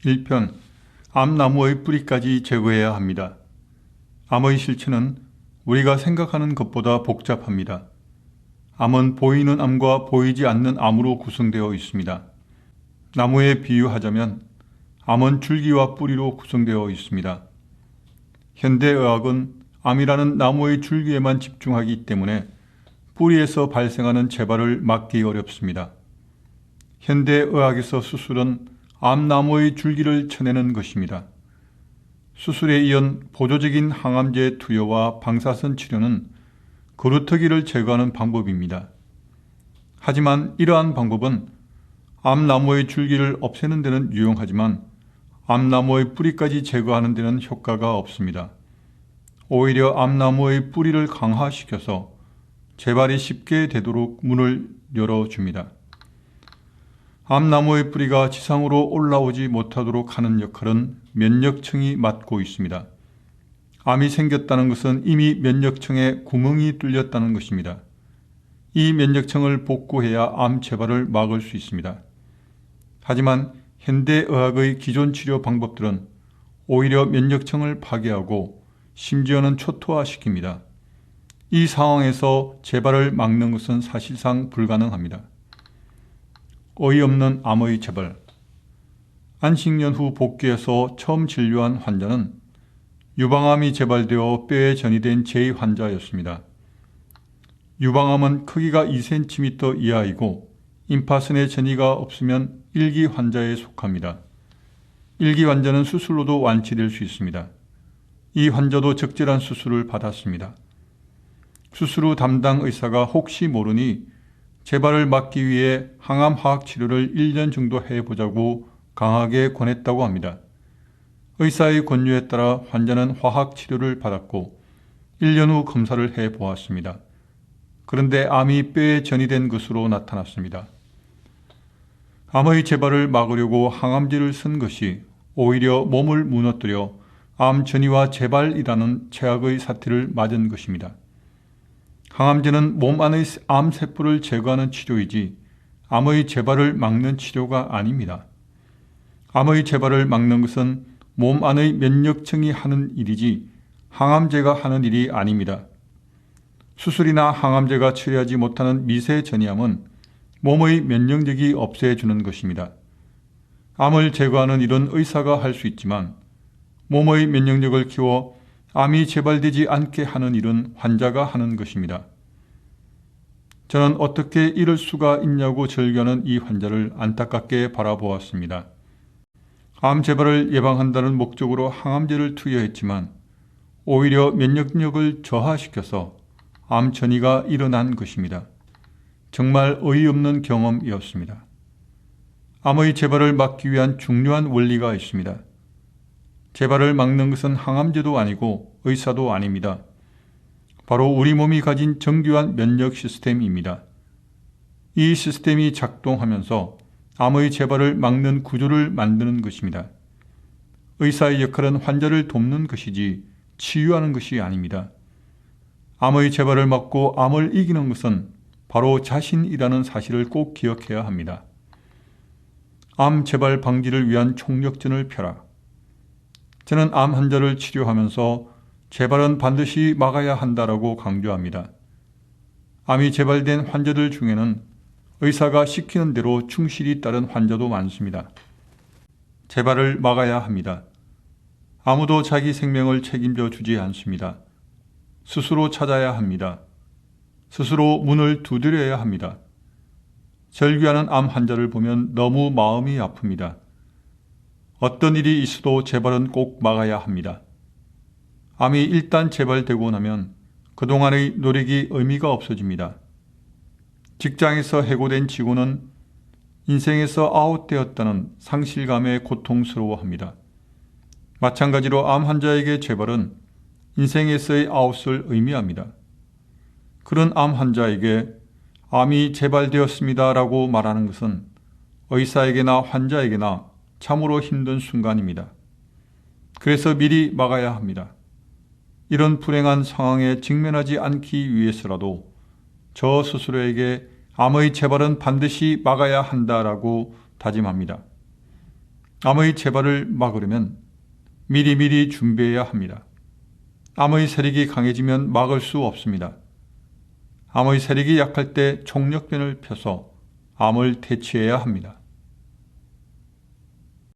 1편 암나무의 뿌리까지 제거해야 합니다. 암의 실체는 우리가 생각하는 것보다 복잡합니다. 암은 보이는 암과 보이지 않는 암으로 구성되어 있습니다. 나무에 비유하자면 암은 줄기와 뿌리로 구성되어 있습니다. 현대의학은 암이라는 나무의 줄기에만 집중하기 때문에 뿌리에서 발생하는 재발을 막기 어렵습니다. 현대의학에서 수술은 암나무의 줄기를 쳐내는 것입니다. 수술에 이은 보조적인 항암제 투여와 방사선 치료는 그루터기를 제거하는 방법입니다. 하지만 이러한 방법은 암나무의 줄기를 없애는 데는 유용하지만 암나무의 뿌리까지 제거하는 데는 효과가 없습니다. 오히려 암나무의 뿌리를 강화시켜서 재발이 쉽게 되도록 문을 열어줍니다. 암나무의 뿌리가 지상으로 올라오지 못하도록 하는 역할은 면역층이 맡고 있습니다. 암이 생겼다는 것은 이미 면역층에 구멍이 뚫렸다는 것입니다. 이 면역층을 복구해야 암 재발을 막을 수 있습니다. 하지만 현대의학의 기존 치료 방법들은 오히려 면역층을 파괴하고 심지어는 초토화시킵니다. 이 상황에서 재발을 막는 것은 사실상 불가능합니다. 어이없는 암의 재발. 안식년 후 복귀해서 처음 진료한 환자는 유방암이 재발되어 뼈에 전이된 제2환자였습니다. 유방암은 크기가 2cm 이하이고 임파선의 전이가 없으면 1기 환자에 속합니다. 1기 환자는 수술로도 완치될 수 있습니다. 이 환자도 적절한 수술을 받았습니다. 수술 후 담당 의사가 혹시 모르니 재발을 막기 위해 항암화학 치료를 1년 정도 해보자고 강하게 권했다고 합니다. 의사의 권유에 따라 환자는 화학 치료를 받았고 1년 후 검사를 해보았습니다. 그런데 암이 뼈에 전이된 것으로 나타났습니다. 암의 재발을 막으려고 항암제를 쓴 것이 오히려 몸을 무너뜨려 암 전이와 재발이라는 최악의 사태를 맞은 것입니다. 항암제는 몸 안의 암세포를 제거하는 치료이지 암의 재발을 막는 치료가 아닙니다. 암의 재발을 막는 것은 몸 안의 면역층이 하는 일이지 항암제가 하는 일이 아닙니다. 수술이나 항암제가 처리하지 못하는 미세전이암은 몸의 면역력이 없애주는 것입니다. 암을 제거하는 일은 의사가 할 수 있지만 몸의 면역력을 키워 암이 재발되지 않게 하는 일은 환자가 하는 것입니다. 저는 어떻게 이럴 수가 있냐고 절규하는 이 환자를 안타깝게 바라보았습니다. 암 재발을 예방한다는 목적으로 항암제를 투여했지만 오히려 면역력을 저하시켜서 암 전이가 일어난 것입니다. 정말 어이없는 경험이었습니다. 암의 재발을 막기 위한 중요한 원리가 있습니다. 재발을 막는 것은 항암제도 아니고 의사도 아닙니다. 바로 우리 몸이 가진 정교한 면역 시스템입니다. 이 시스템이 작동하면서 암의 재발을 막는 구조를 만드는 것입니다. 의사의 역할은 환자를 돕는 것이지 치유하는 것이 아닙니다. 암의 재발을 막고 암을 이기는 것은 바로 자신이라는 사실을 꼭 기억해야 합니다. 암 재발 방지를 위한 총력전을 펴라. 저는 암 환자를 치료하면서 재발은 반드시 막아야 한다라고 강조합니다. 암이 재발된 환자들 중에는 의사가 시키는 대로 충실히 따른 환자도 많습니다. 재발을 막아야 합니다. 아무도 자기 생명을 책임져 주지 않습니다. 스스로 찾아야 합니다. 스스로 문을 두드려야 합니다. 절규하는 암 환자를 보면 너무 마음이 아픕니다. 어떤 일이 있어도 재발은 꼭 막아야 합니다. 암이 일단 재발되고 나면 그동안의 노력이 의미가 없어집니다. 직장에서 해고된 직원은 인생에서 아웃되었다는 상실감에 고통스러워합니다. 마찬가지로 암 환자에게 재발은 인생에서의 아웃을 의미합니다. 그런 암 환자에게 암이 재발되었습니다 라고 말하는 것은 의사에게나 환자에게나 참으로 힘든 순간입니다. 그래서 미리 막아야 합니다. 이런 불행한 상황에 직면하지 않기 위해서라도 저 스스로에게 암의 재발은 반드시 막아야 한다라고 다짐합니다. 암의 재발을 막으려면 미리미리 준비해야 합니다. 암의 세력이 강해지면 막을 수 없습니다. 암의 세력이 약할 때 총력변을 펴서 암을 퇴치해야 합니다.